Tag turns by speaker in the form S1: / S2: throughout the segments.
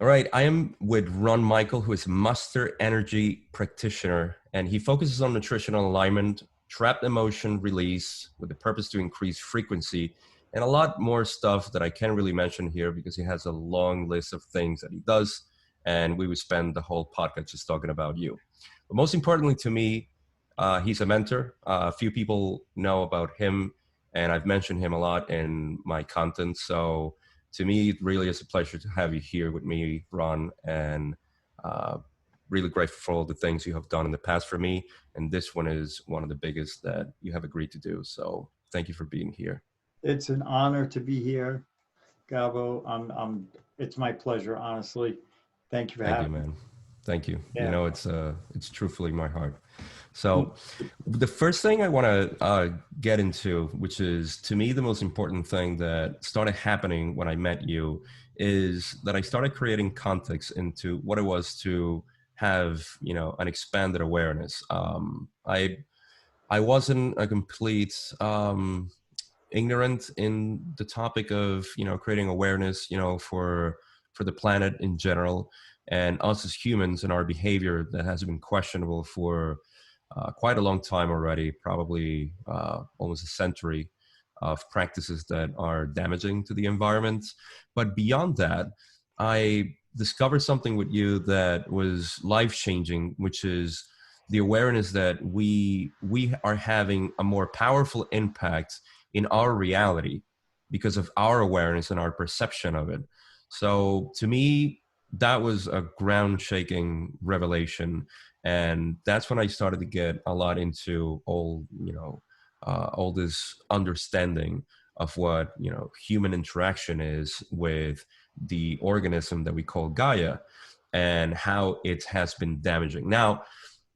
S1: All right, I am with Ron Michael, who is Master Energy Practitioner, and he focuses on nutritional alignment, trapped emotion release with the purpose to increase frequency, and a lot more stuff that I can't really mention here because he has a long list of things that he does, and we would spend the whole podcast just talking about you. But most importantly to me, he's a mentor. A few people know about him, and I've mentioned him a lot in my content, so to me, it really is a pleasure to have you here with me, Ron, and uh, really grateful for all the things you have done in the past for me. And this one is one of the biggest that you have agreed to do. So thank you for being here.
S2: It's an honor to be here, Gabo. It's my pleasure, honestly. Thank you for
S1: Thank you,
S2: having me.
S1: man. Thank you. You
S2: Yeah.
S1: know, it's truthfully my heart. So the first thing I want to get into, which is to me the most important thing that started happening when I met you, is that I started creating context into what it was to have, you know, an expanded awareness. I wasn't a complete ignorant in the topic of, you know, creating awareness, you know, for the planet in general, and us as humans and our behavior that has been questionable for quite a long time already, probably almost a century of practices that are damaging to the environment. But beyond that, I discovered something with you that was life changing, which is the awareness that we are having a more powerful impact in our reality because of our awareness and our perception of it. So to me, that was a ground shaking revelation, and that's when I started to get a lot into all, you know, all this understanding of what, you know, human interaction is with the organism that we call Gaia, and how it has been damaging. Now,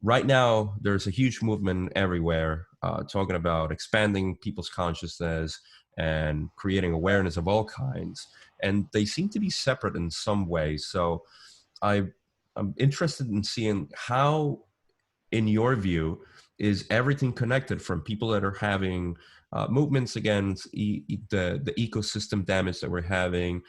S1: right now, there's a huge movement everywhere talking about expanding people's consciousness and creating awareness of all kinds, and they seem to be separate in some way. So I I'm interested in seeing how, in your view, is everything connected, from people that are having movements against the ecosystem damage that we're having,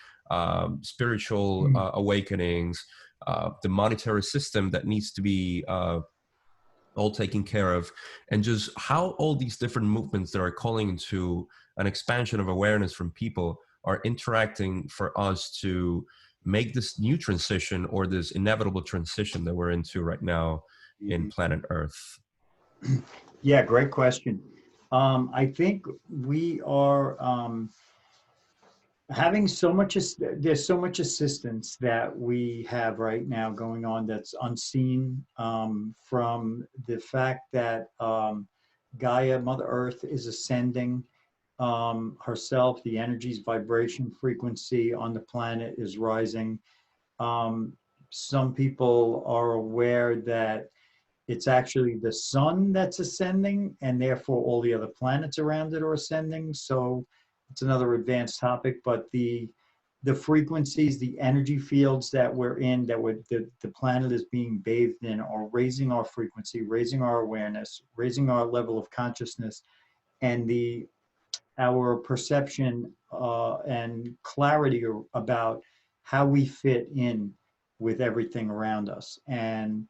S1: spiritual
S2: Mm.
S1: awakenings, the monetary system that needs to be all taken care of, and just how all these different movements that are calling into an expansion of awareness from people are interacting for us to make this new transition, or this inevitable transition that we're into right now in
S2: Mhm.
S1: planet Earth.
S2: Yeah, great question. I think we are having so much, there's so much assistance that we have right now going on that's unseen, from the fact that Gaia, Mother Earth, is ascending herself. The energy's vibration frequency on the planet is rising. Um, some people are aware that it's actually the sun that's ascending, and therefore all the other planets around it are ascending. So it's another advanced topic, but the frequencies, the energy fields that we're in, that the planet is being bathed in, are raising our frequency, raising our awareness, raising our level of consciousness, and the our perception and clarity about how we fit in with everything around us. And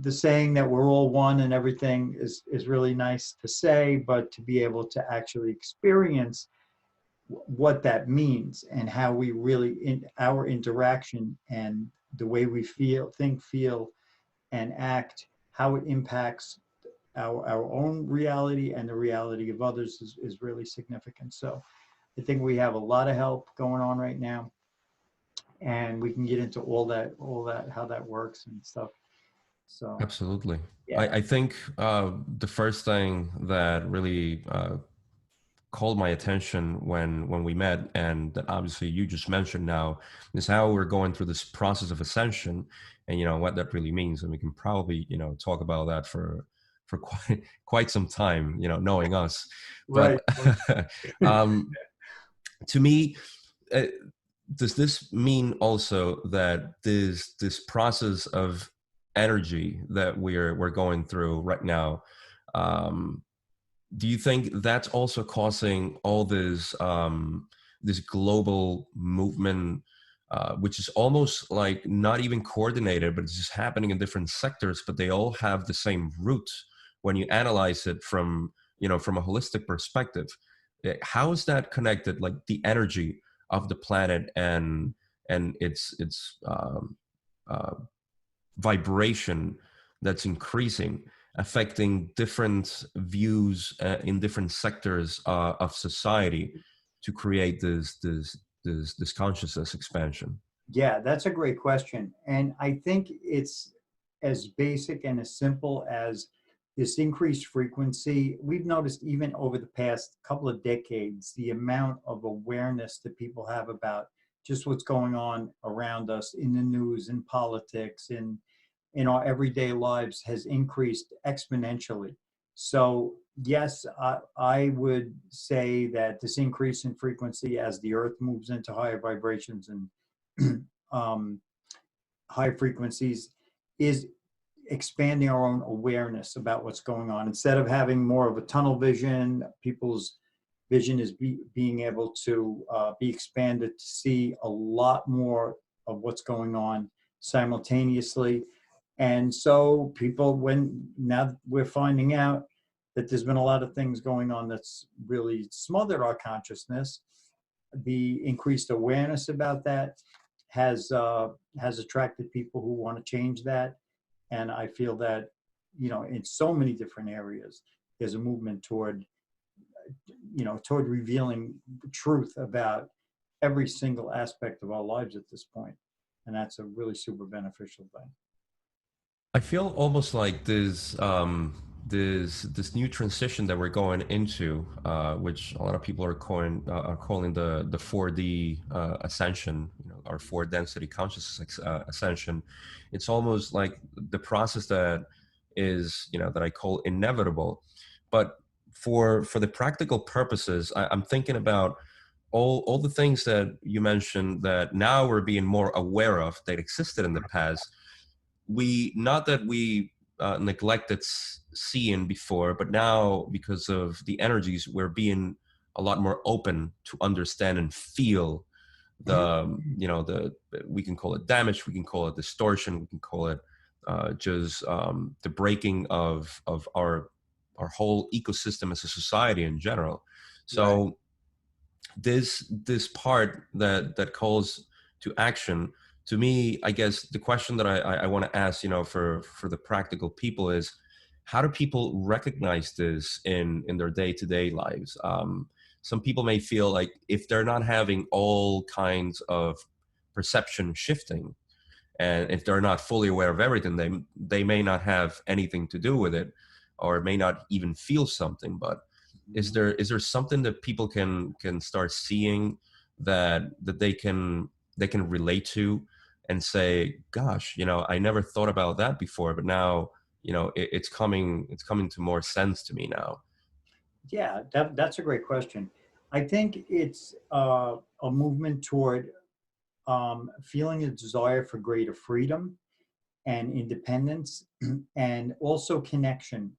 S2: the saying that we're all one and everything is really nice to say, but to be able to actually experience what that means, and how we really, in our interaction and the way we feel, think, feel, and act, how it impacts our own reality and the reality of others, is really significant. So I think we have a lot of help going on right now, and we can get into all that, how that works and stuff. So
S1: Absolutely.
S2: yeah.
S1: I think the first thing that really called my attention when we met, and that obviously you just mentioned now, is how we're going through this process of ascension, and you know what that really means. And we can probably, you know, talk about that for quite some time, you know, knowing us. But
S2: Right.
S1: um, to me, uh, does this mean also that this process of energy that we're going through right now, um, do you think that's also causing all this this global movement which is almost like not even coordinated, but it's just happening in different sectors, but they all have the same root when you analyze it from, from a holistic perspective. How is that connected, like the energy of the planet and its uh, vibration that's increasing, affecting different views in different sectors of society to create this consciousness expansion?
S2: Yeah, that's a great question. And I think it's as basic and as simple as this increased frequency. We've noticed even over the past couple of decades, the amount of awareness that people have about just what's going on around us in the news, in politics, in our everyday lives has increased exponentially. So yes, I would say that this increase in frequency as the earth moves into higher vibrations and um, high frequencies is expanding our own awareness about what's going on. Instead of having more of a tunnel vision, people's vision is being able to be expanded to see a lot more of what's going on simultaneously. And so people, when now we're finding out that there's been a lot of things going on that's really smothered our consciousness, the increased awareness about that has attracted people who want to change that. And I feel that, in so many different areas, there's a movement toward, toward revealing truth about every single aspect of our lives at this point. And that's a really super beneficial thing.
S1: I feel almost like this new transition that we're going into, which a lot of people are calling the 4D ascension, our four density consciousness ascension. It's almost like the process that is, that I call inevitable. But for the practical purposes, I'm thinking about all the things that you mentioned that now we're being more aware of that existed in the past. We, not that we neglected seeing before, but now because of the energies, we're being a lot more open to understand and feel the we can call it damage, we can call it distortion, we can call it just the breaking of our whole ecosystem as a society in general.
S2: Right.
S1: So this part that calls to action, to me, I guess the question that I want to ask, for the practical people is, how do people recognize this in their day-to-day lives? Some people may feel like if they're not having all kinds of perception shifting, and if they're not fully aware of everything, they may not have anything to do with it, or may not even feel something. But is there something that people can start seeing that they can relate to and say, gosh, I never thought about that before, but now it's coming to more sense to me now?
S2: Yeah, that's a great question. I think it's a movement toward feeling a desire for greater freedom and independence, and also connection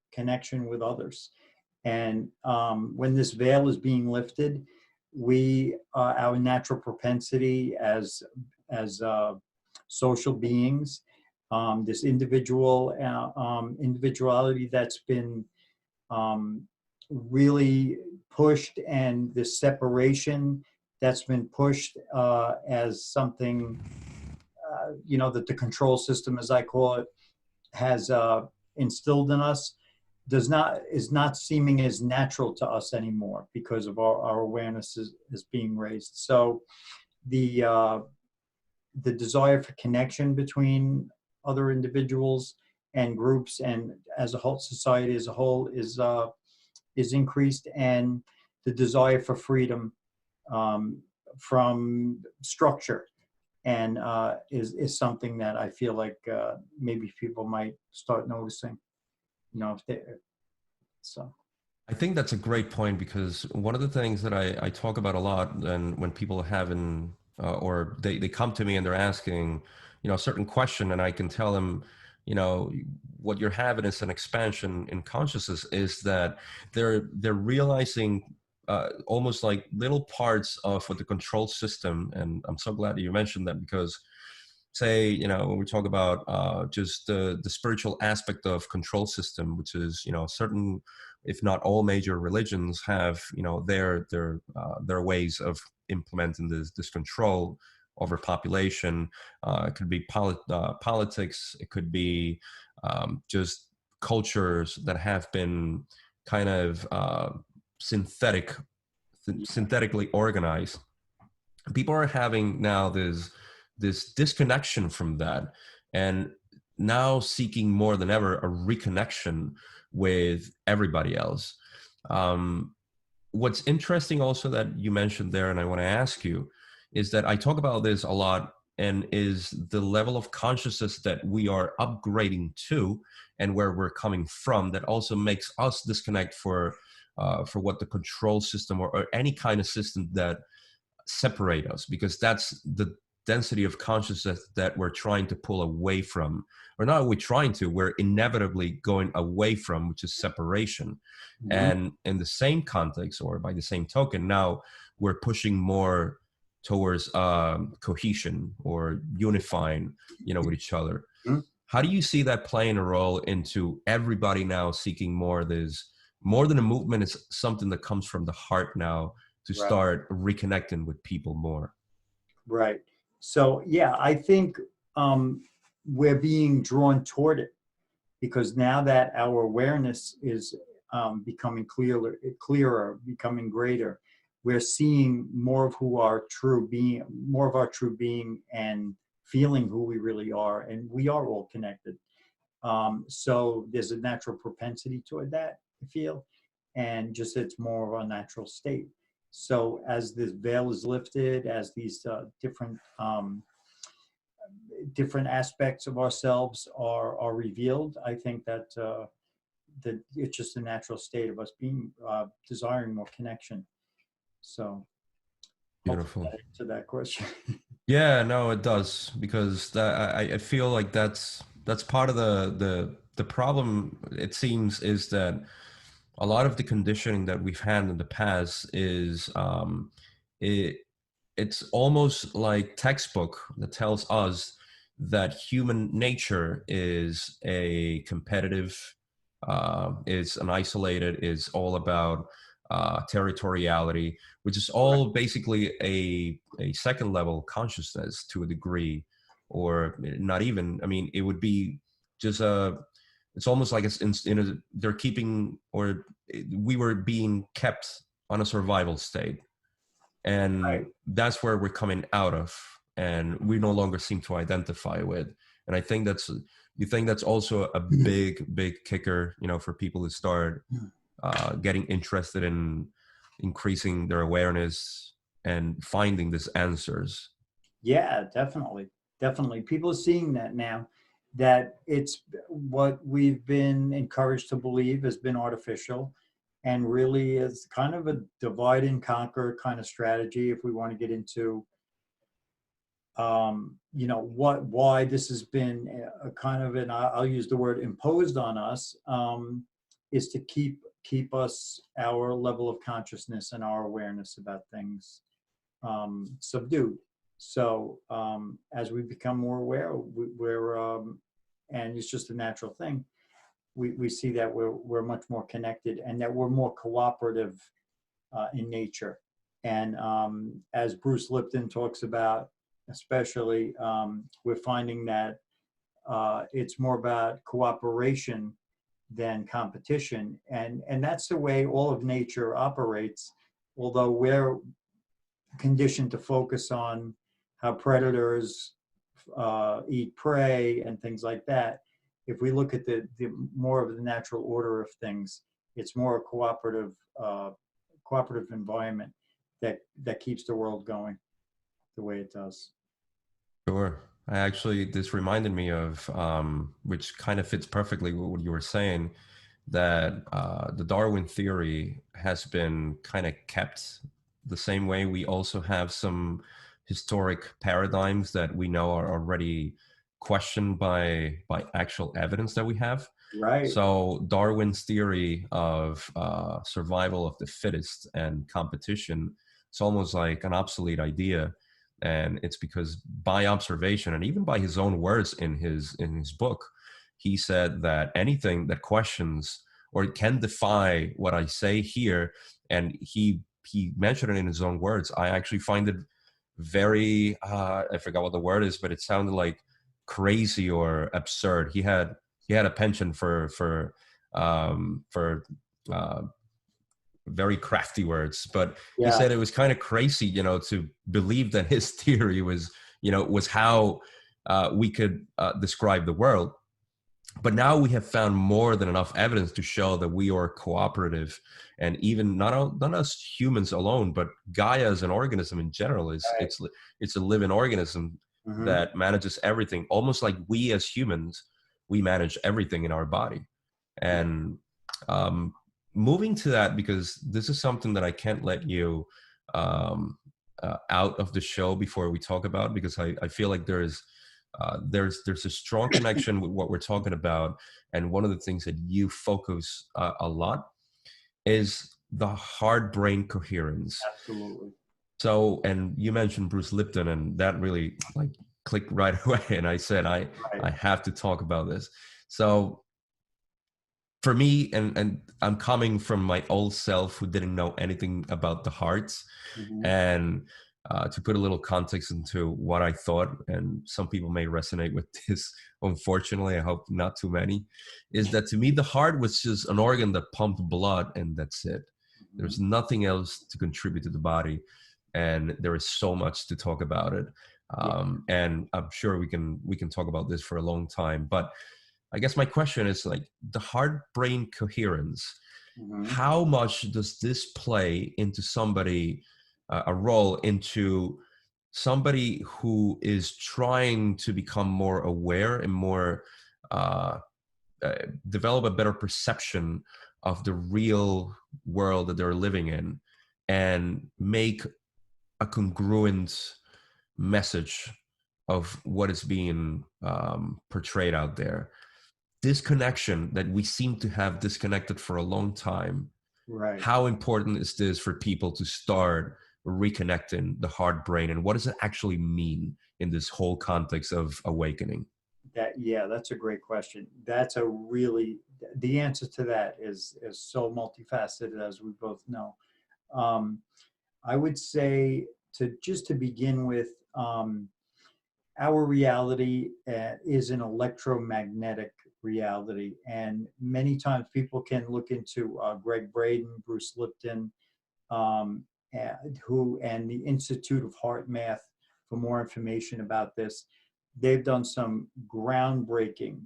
S2: with others. And when this veil is being lifted, our natural propensity as social beings, this individuality that's been um, really pushed, and this separation that's been pushed as something, that the control system, as I call it, has instilled in us, is not seeming as natural to us anymore because of our awareness is being raised. So the the desire for connection between other individuals and groups, and as a whole society as a whole, is increased, and the desire for freedom from structure, and is something that I feel like maybe people might start noticing. If they so.
S1: I think that's a great point, because one of the things that I talk about a lot, and when people have or they come to me and they're asking, a certain question, and I can tell them, what you're having is an expansion in consciousness, is that they're realizing almost like little parts of what the control system. And I'm so glad that you mentioned that, because say, when we talk about just the spiritual aspect of control system, which is, certain, if not all major religions have, their ways of implementing this control over population. It could be politics. It could be just cultures that have been kind of synthetically organized. People are having now this disconnection from that, and now seeking more than ever a reconnection with everybody else. What's interesting also that you mentioned there, and I want to ask you, is that I talk about this a lot, and is the level of consciousness that we are upgrading to and where we're coming from, that also makes us disconnect for what the control system or any kind of system that separate us, because that's the density of consciousness that we're trying to pull away from, or not we're trying to, we're inevitably going away from, which is separation.
S2: Mhm.
S1: And in the same context, or by the same token, now we're pushing more towards cohesion or unifying, with each other.
S2: Mhm.
S1: How do you see that playing a role into everybody now seeking more? This more than a movement, it's something that comes from the heart now, to
S2: Right.
S1: start reconnecting with people more.
S2: Right. So yeah, I think we're being drawn toward it because now that our awareness is becoming clearer, becoming greater, we're seeing more of more of our true being, and feeling who we really are, and we are all connected. So there's a natural propensity toward that, I feel, and just it's more of our natural state. So as this veil is lifted, as these different aspects of ourselves are revealed, I think that it's just a natural state of us being desiring more connection. So hopefully
S1: Beautiful.
S2: that answered that question.
S1: Yeah, no, it does, because I feel like that's part of the problem. It seems is that a lot of the conditioning that we've had in the past is it it's almost like textbook that tells us that human nature is a competitive, is an isolated, is all about territoriality, which is
S2: Right.
S1: all basically a second level consciousness to a degree, or not even. I mean, it would be just it's almost like they're keeping, or we were being kept on a survival state, and
S2: Right.
S1: that's where we're coming out of, and we no longer seem to identify with. And I think you think that's also a big kicker, for people to start getting interested in increasing their awareness and finding these answers.
S2: Yeah, definitely. People are seeing that now, that it's what we've been encouraged to believe has been artificial, and really is kind of a divide and conquer kind of strategy. If we want to get into, why this has been a kind of, and I'll use the word imposed on us, is to keep us, our level of consciousness and our awareness about things subdued. So as we become more aware, and it's just a natural thing. We see that we're much more connected, and that we're more cooperative in nature. And as Bruce Lipton talks about, especially, we're finding that it's more about cooperation than competition, and that's the way all of nature operates. Although we're conditioned to focus on how predators eat prey and things like that. If we look at the more of the natural order of things, it's more a cooperative environment that keeps the world going the way it does.
S1: Sure. This reminded me of, which kind of fits perfectly with what you were saying, that the Darwin theory has been kind of kept the same way. We also have some historic paradigms that we know are already questioned by actual evidence that we have.
S2: Right.
S1: So Darwin's theory of survival of the fittest and competition, it's almost like an obsolete idea. And it's because by observation and even by his own words in his book, he said that anything that questions or can defy what I say here, and he mentioned it in his own words. I actually find it very I forgot what the word is, but it sounded like crazy or absurd. He had a penchant for uh, very crafty words, but he
S2: Yeah.
S1: said it was kind of crazy, you know, to believe that his theory was, you know, was how we could describe the world. But now we have found more than enough evidence to show that we are cooperative, and even not us humans alone, but Gaia as an organism in general is
S2: Right.
S1: it's a living organism
S2: Hmm.
S1: that manages everything, almost like we as humans we manage everything in our body.
S2: Yeah.
S1: And um, moving to that, because this is something that I can't let you um, out of the show before we talk about, because I feel like there's a strong connection with what we're talking about, and one of the things that you focus a lot is the heart brain coherence.
S2: Absolutely.
S1: So, and you mentioned Bruce Lipton, and that really like clicked right away, and I said
S2: Right.
S1: I have to talk about this. So for me, and I'm coming from my old self who didn't know anything about the hearts,
S2: Hmm.
S1: and to put a little context into what I thought, and some people may resonate with this, unfortunately, I hope not too many, is that to me the heart was just an organ that pumped blood, and that's it. There's
S2: Hmm.
S1: nothing else to contribute to the body, and there is so much to talk about it.
S2: Yeah.
S1: And I'm sure we can talk about this for a long time, but I guess my question is like the heart brain coherence.
S2: Hmm.
S1: How much does this play into somebody, a role into somebody who is trying to become more aware and more uh, uh, develop a better perception of the real world that they're living in and make a congruent message of what is being portrayed out there? This connection that we seem to have disconnected for a long time,
S2: Right.
S1: how important is this for people to start reconnecting the heart brain, and what does it actually mean in this whole context of awakening?
S2: Yeah, that's a great question. That's a really, the answer to that is so multifaceted, as we both know. Um, I would say, to begin with, our reality is an electromagnetic reality, and many times people can look into Greg Braden, Bruce Lipton, um, and the Institute of Heart Math for more information about this. They've done some groundbreaking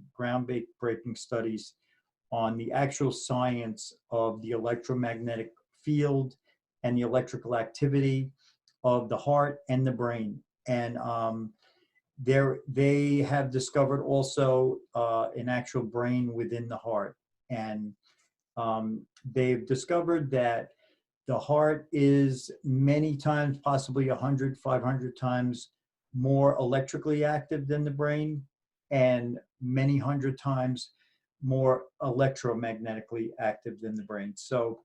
S2: studies on the actual science of the electromagnetic field and the electrical activity of the heart and the brain. And they have discovered also an actual brain within the heart. And they've discovered that the heart is many times, possibly 100, 500 times more electrically active than the brain, and many hundred times more electromagnetically active than the brain. So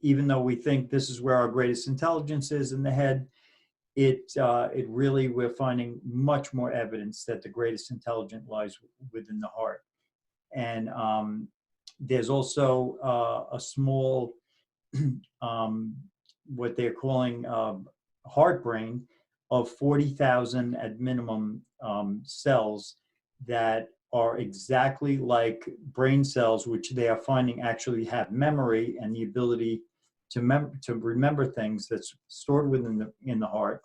S2: even though we think this is where our greatest intelligence is in the head, it really, we're finding much more evidence that the greatest intelligence lies within the heart. And there's also a small um, what they're calling heart brain of 40,000 at minimum cells that are exactly like brain cells, which they are finding actually have memory and the ability to remember things that's stored within in the heart.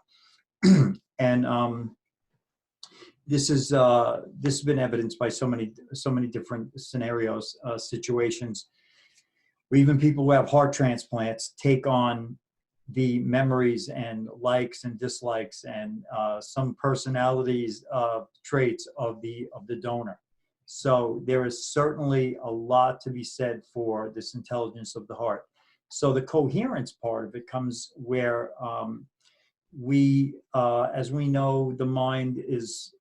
S2: And this has been evidenced by so many different scenarios, situations. Even people who have heart transplants take on the memories and likes and dislikes and some personalities traits of the donor. So there is certainly a lot to be said for this intelligence of the heart. So the coherence part of it comes where as we know, the mind is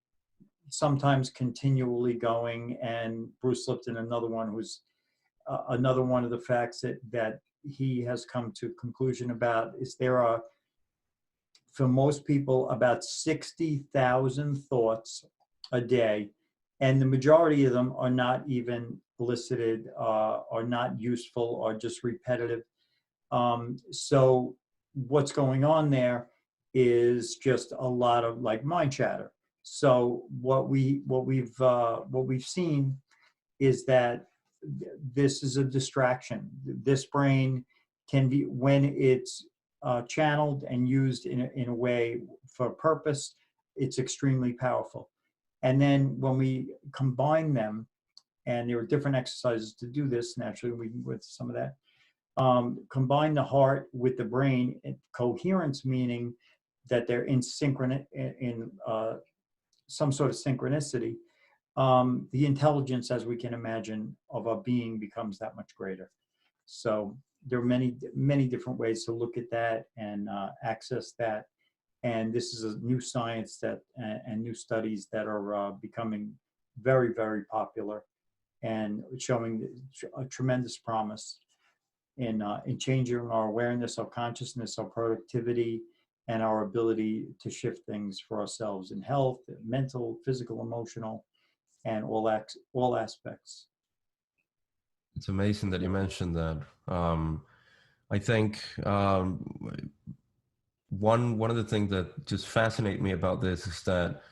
S2: sometimes continually going. And Bruce Lipton, another one who's another one of the facts that he has come to conclusion about is there are, for most people, about 60,000 thoughts a day, and the majority of them are not even elicited, are not useful, or just repetitive. So what's going on there is just a lot of like mind chatter. So what we've seen is that this is a distraction. This brain can be, when it's channeled and used in a way for purpose, it's extremely powerful. And then when we combine them, and there are different exercises to do this, naturally, we with some of that, combine the heart with the brain, coherence meaning that they're in some sort of synchronicity, the intelligence, as we can imagine, of a being becomes that much greater. So there are many different ways to look at that and access that. And this is a new science that and new studies that are becoming very, very popular and showing a tremendous promise in changing our awareness, our consciousness, our productivity, and our ability to shift things for ourselves in health, mental, physical, emotional, and all aspects.
S1: It's amazing that you mentioned that. I think one of the things that just fascinate me about this is that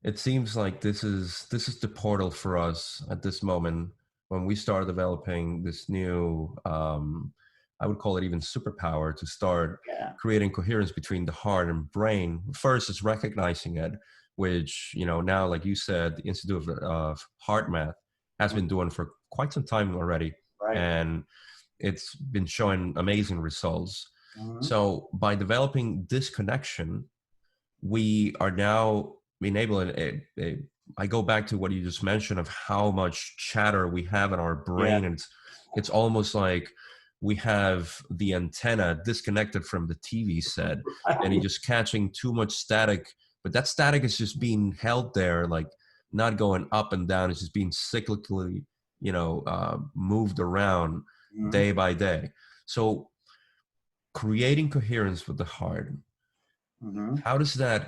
S1: it seems like this is the portal for us at this moment when we start developing this new, I would call it even superpower, to start
S2: Yeah.
S1: creating coherence between the heart and brain. First is recognizing it, which, you know, now, like you said, the Institute of Heart Math has been doing for quite some time already.
S2: Right.
S1: And it's been showing amazing results.
S2: Mm-hmm.
S1: So by developing this connection, we are now enabling I go back to what you just mentioned of how much chatter we have in our
S2: Yeah.
S1: brain, and it's almost like we have the antenna disconnected from the TV set, and you're just catching too much static. But that static is just being held there, like not going up and down. It's just being cyclically, moved around
S2: Mm-hmm.
S1: day by day. So creating coherence with the heart,
S2: Mm-hmm.
S1: how does that,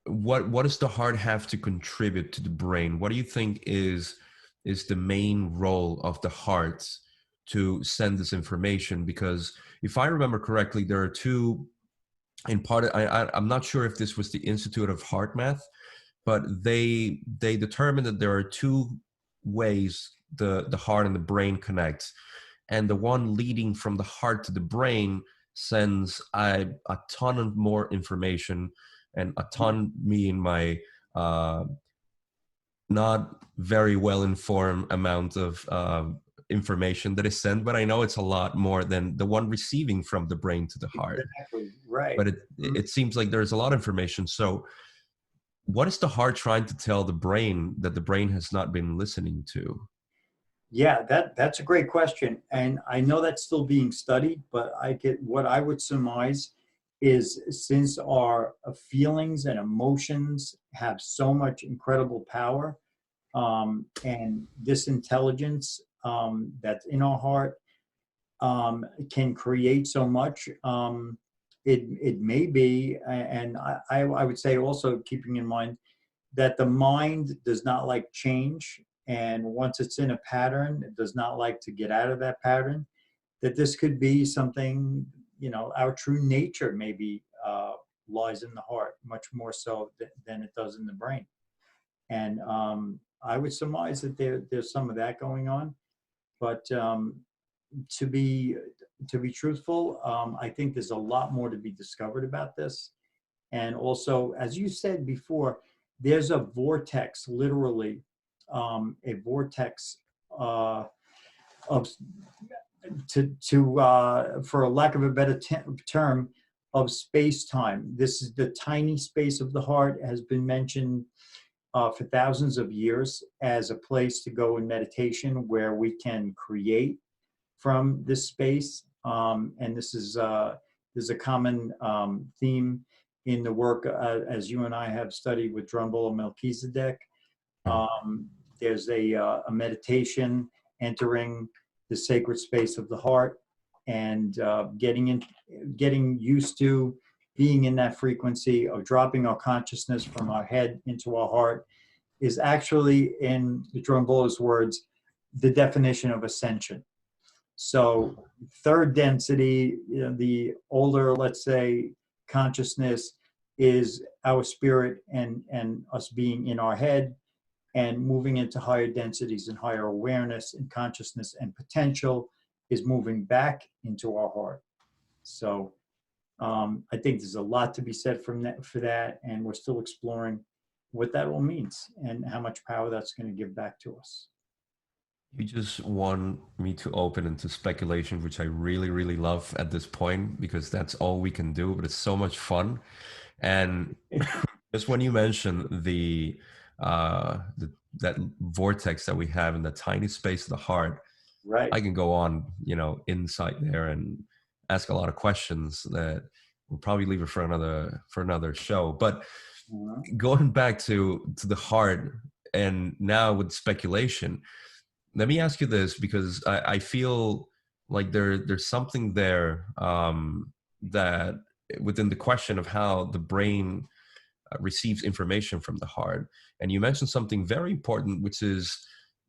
S1: what does the heart have to contribute to the brain? What do you think is the main role of the heart to send this information? Because if I remember correctly, there are two, in part, I'm not sure if this was the Institute of Heart Math, but they determined that there are two ways the heart and the brain connect, and the one leading from the heart to the brain sends a ton of more information, and a ton, me in my not very well informed amount of information that is sent, but I know it's a lot more than the one receiving from the brain to the heart.
S2: Exactly. Right.
S1: But
S2: Mm-hmm.
S1: it seems like there's a lot of information. So what is the heart trying to tell the brain that the brain has not been listening to?
S2: Yeah, that's a great question, and I know that's still being studied. But what I would surmise is, since our feelings and emotions have so much incredible power, and this intelligence that's in our heart can create so much. It may be, and I would say also, keeping in mind that the mind does not like change, and once it's in a pattern, it does not like to get out of that pattern. That this could be something, our true nature maybe lies in the heart much more so than it does in the brain. And I would surmise that there's some of that going on. But to be truthful, I think there's a lot more to be discovered about this. And also, as you said before, there's a vortex, literally, a vortex of for a lack of a better term, of space time. This is the tiny space of the heart, has been mentioned for thousands of years as a place to go in meditation, where we can create from this space. And this is there's a common theme in the work, as you and I have studied with Drunvalo Melchizedek, Um, there's a meditation, entering the sacred space of the heart, and getting used to being in that frequency of dropping our consciousness from our head into our heart is actually, in the Drunvala's words, the definition of ascension. So third density, the older, let's say, consciousness is our spirit and us being in our head, and moving into higher densities and higher awareness and consciousness and potential is moving back into our heart. So I think there's a lot to be said for that, and we're still exploring what that all means and how much power that's going to give back to us.
S1: You just want me to open into speculation, which I really, really love at this point because that's all we can do, but it's so much fun. And just when you mentioned that vortex that we have in the tiny space of the heart,
S2: Right.
S1: I can go on, inside there and ask a lot of questions that we'll probably leave it for another show. But going back to the heart, and now with speculation, let me ask you this, because I feel like there's something there, that within the question of how the brain receives information from the heart. And you mentioned something very important, which is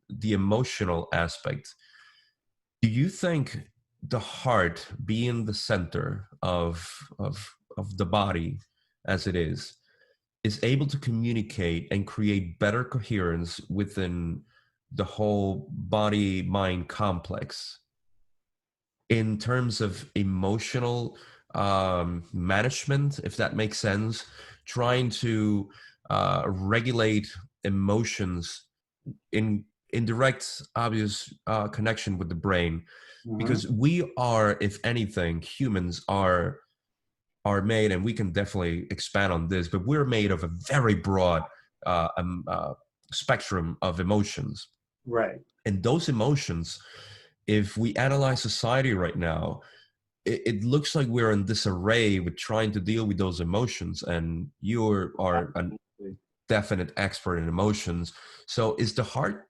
S1: the emotional aspect. Do you think the heart, being the center of the body as it is able to communicate and create better coherence within the whole body mind complex in terms of emotional management, if that makes sense, trying to regulate emotions in direct, obvious connection with the brain? Because we are, if anything, humans are made, and we can definitely expand on this, but we're made of a very broad spectrum of emotions.
S2: Right.
S1: And those emotions, if we analyze society right now, it looks like we're in disarray with trying to deal with those emotions. And you are a definite expert in emotions. So is the heart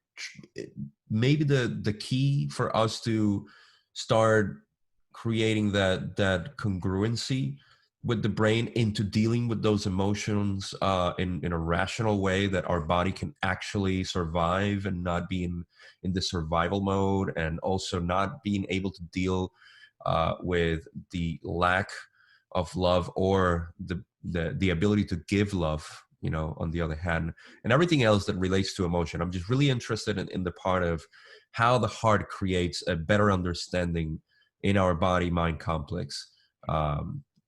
S1: maybe the key for us to start creating that congruency with the brain into dealing with those emotions in a rational way, that our body can actually survive and not be in the survival mode, and also not being able to deal with the lack of love, or the ability to give love, on the other hand, and everything else that relates to emotion. I'm just really interested in the part of how the heart creates a better understanding in our body mind complex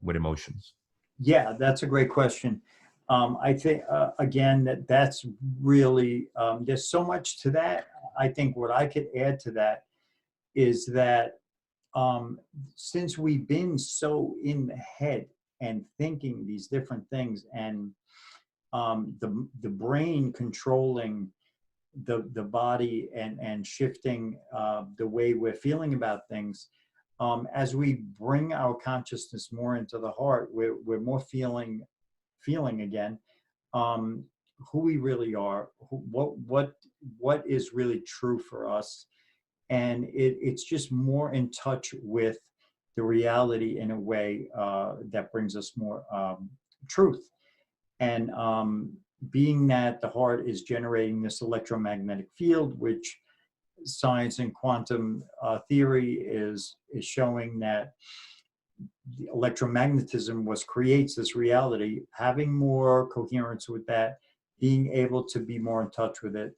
S1: with emotions.
S2: Yeah, that's a great question. I think, again, that's really, there's so much to that. I think what I could add to that is that since we've been so in the head and thinking these different things, and the brain controlling the body and shifting the way we're feeling about things, as we bring our consciousness more into the heart, we're more feeling again, who we really are, what is really true for us, and it's just more in touch with the reality in a way that brings us more truth. And being that the heart is generating this electromagnetic field, which science and quantum theory is showing that the electromagnetism creates this reality, having more coherence with that, being able to be more in touch with it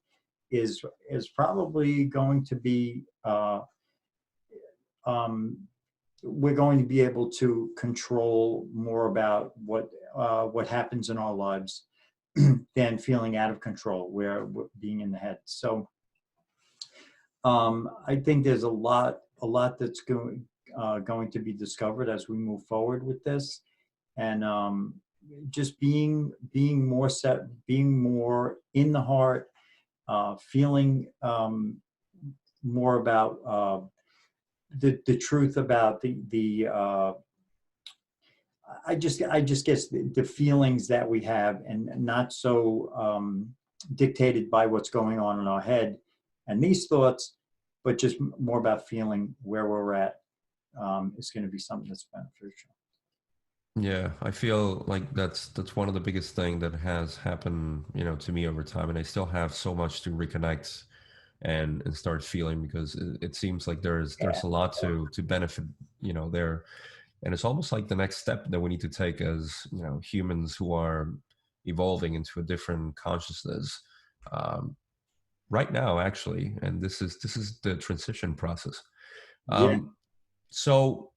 S2: is probably going to be we're going to be able to control more about what happens in our lives than feeling out of control, where being in the head. So I think there's a lot that's going to be discovered as we move forward with this, and just being more in the heart, feeling more about the truth about the I just guess the feelings that we have, and not so dictated by what's going on in our head and these thoughts, but just more about feeling where we're at is going to be something that's beneficial.
S1: Yeah, I feel like that's one of the biggest thing that has happened, to me over time, and I still have so much to reconnect and start feeling, because it seems like there's
S2: Yeah.
S1: a lot to benefit, there. And it's almost like the next step that we need to take as, humans who are evolving into a different consciousness, um, right now, actually. And this is the transition process.
S2: Yeah.
S1: So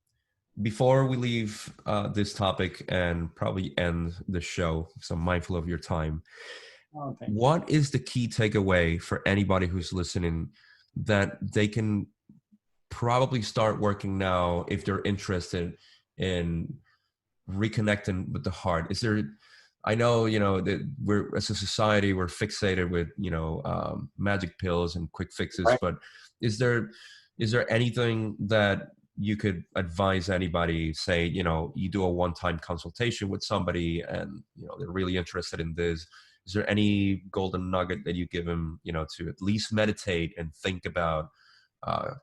S1: before we leave this topic and probably end the show, so I'm mindful of your time,
S2: Oh, thank you.
S1: what is the key takeaway for anybody who's listening that they can probably start working now if they're interested in reconnecting with the heart? Is there, I know, that we're, as a society, we're fixated with, magic pills and quick fixes,
S2: Right.
S1: but is there anything that you could advise anybody, say, you do a one-time consultation with somebody and, they're really interested in this. Is there any golden nugget that you give them, to at least meditate and think about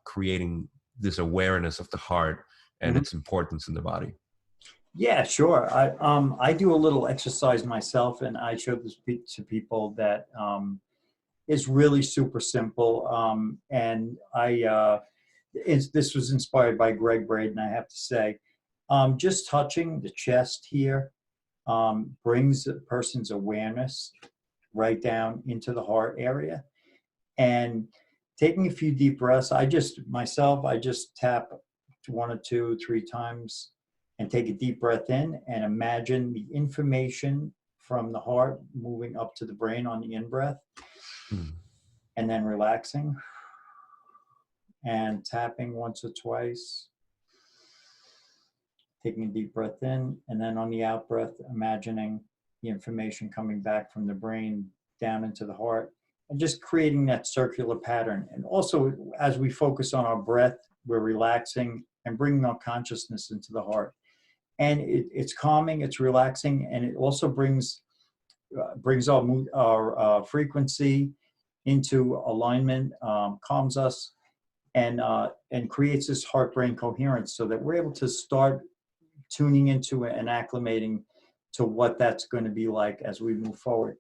S1: creating this awareness of the heart and
S2: Mhm.
S1: its importance in the body?
S2: Yeah, sure. I do a little exercise myself, and I show this to people that it's really super simple. And this was inspired by Greg Braden, I have to say. Just touching the chest here brings a person's awareness right down into the heart area. And taking a few deep breaths, I just tap one or two, three times and take a deep breath in and imagine the information from the heart moving up to the brain on the in breath,
S1: Hmm.
S2: and then relaxing and tapping once or twice, taking a deep breath in, and then on the out breath, imagining the information coming back from the brain down into the heart, and just creating that circular pattern. And also, as we focus on our breath, we're relaxing and bringing our consciousness into the heart. And it's calming, it's relaxing, and it also brings our frequency into alignment, calms us, and creates this heart brain coherence, so that we're able to start tuning into and acclimating to what that's going to be like as we move forward.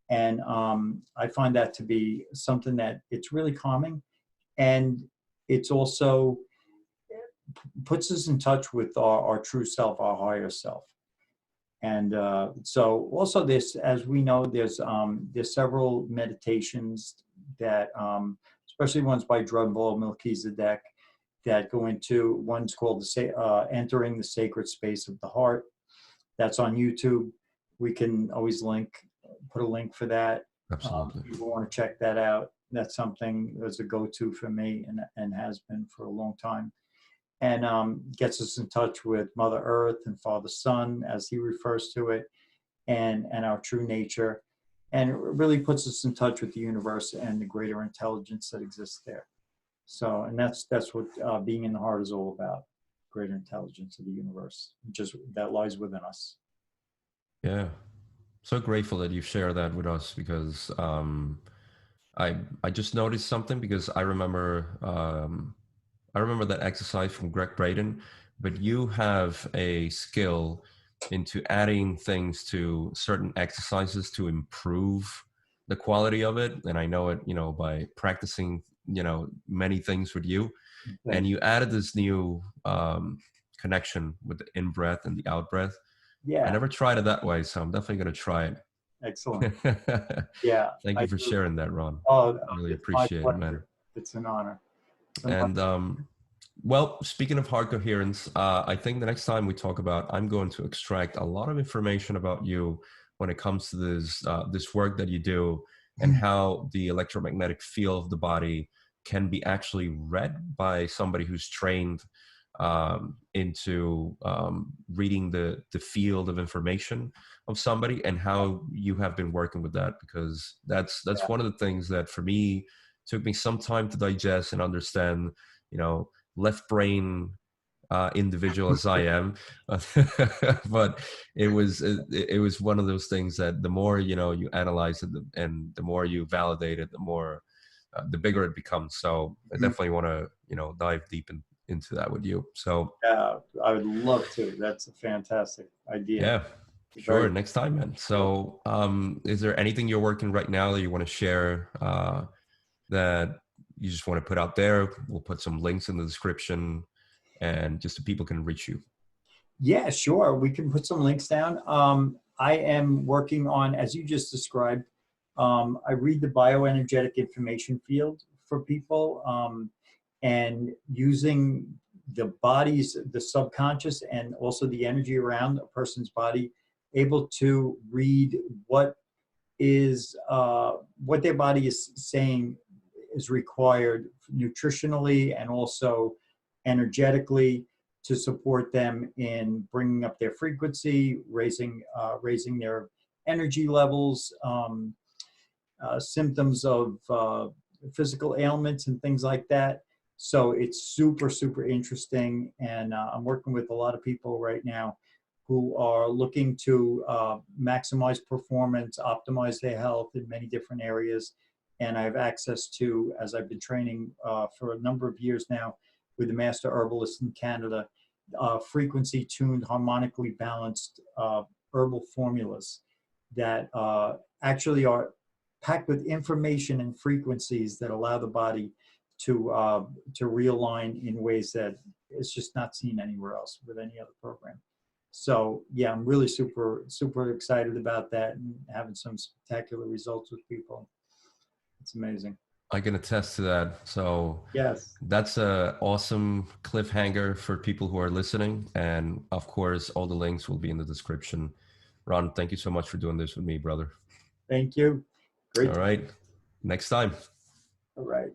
S2: And I find that to be something that it's really calming, and it's also puts us in touch with our true self, our higher self. And so also this, as we know, there's several meditations that, especially ones by Drunvalo Melchizedek, that go into, one's called Entering the Sacred Space of the Heart. That's on YouTube. We can always put a link for that.
S1: Absolutely.
S2: If you want to check that out, that's something that's a go-to for me, and has been for a long time. And gets us in touch with Mother Earth and Father Sun, as he refers to it, and our true nature. And it really puts us in touch with the universe and the greater intelligence that exists there. So, and that's what being in the heart is all about: greater intelligence of the universe, just that lies within us.
S1: Yeah. So grateful that you share that with us, because I just noticed something, because I remember that exercise from Greg Braden, but you have a skill into adding things to certain exercises to improve the quality of it. And I know it, by practicing, many things with you. And
S2: Thank you.
S1: you added this new connection with the in breath and the out breath. I
S2: Yeah,
S1: never tried it that way, so I'm definitely going to try
S2: excellent.
S1: it.
S2: Yeah,
S1: Thank
S2: I
S1: you for
S2: do.
S1: sharing that, Ron.
S2: Oh,
S1: Really
S2: it's my
S1: appreciate it, man.
S2: pleasure. It's an honor. It's an honor.
S1: And well, speaking of heart coherence, I think the next time we talk about, I'm going to extract a lot of information about you when it comes to this work that you do, and how the electromagnetic field of the body can be actually read by somebody who's trained into reading the field of information of somebody, and how you have been working with that, because that's one of the things that for me took me some time to digest and understand. Left brain individual as I am, but it was one of those things that the more you analyze it and the more you validate it, the more the bigger it becomes. So I
S2: Mhm.
S1: definitely want to dive deep into that with you. So
S2: Yeah, I would love to. That's a fantastic idea.
S1: yeah,
S2: Very
S1: sure, next time, man.
S2: cool.
S1: So is there anything you're working right now that you want to share that you just want to put out there? We'll put some links in the description and just so people can reach you.
S2: Yeah, sure. We can put some links down. I am working on, as you just described, I read the bioenergetic information field for people, and using the body's, the subconscious, and also the energy around a person's body, able to read what what their body is saying is required nutritionally and also energetically to support them in bringing up their frequency, raising their energy levels, symptoms of physical ailments and things like that. So it's super, super interesting. And I'm working with a lot of people right now who are looking to maximize performance, optimize their health in many different areas. And I have access to, as I've been training for a number of years now with the Master Herbalist in Canada, frequency tuned, harmonically balanced herbal formulas that actually are packed with information and frequencies that allow the body to realign in ways that it's just not seen anywhere else with any other program. So yeah, I'm really super excited about that and having some spectacular results with people. It's amazing.
S1: I can attest to that. So
S2: Yes.
S1: that's a awesome cliffhanger for people who are listening. And of course, all the links will be in the description. Ron, thank you so much for doing this with me, brother.
S2: Thank you.
S1: All
S2: Great.
S1: right. Next time.
S2: All right.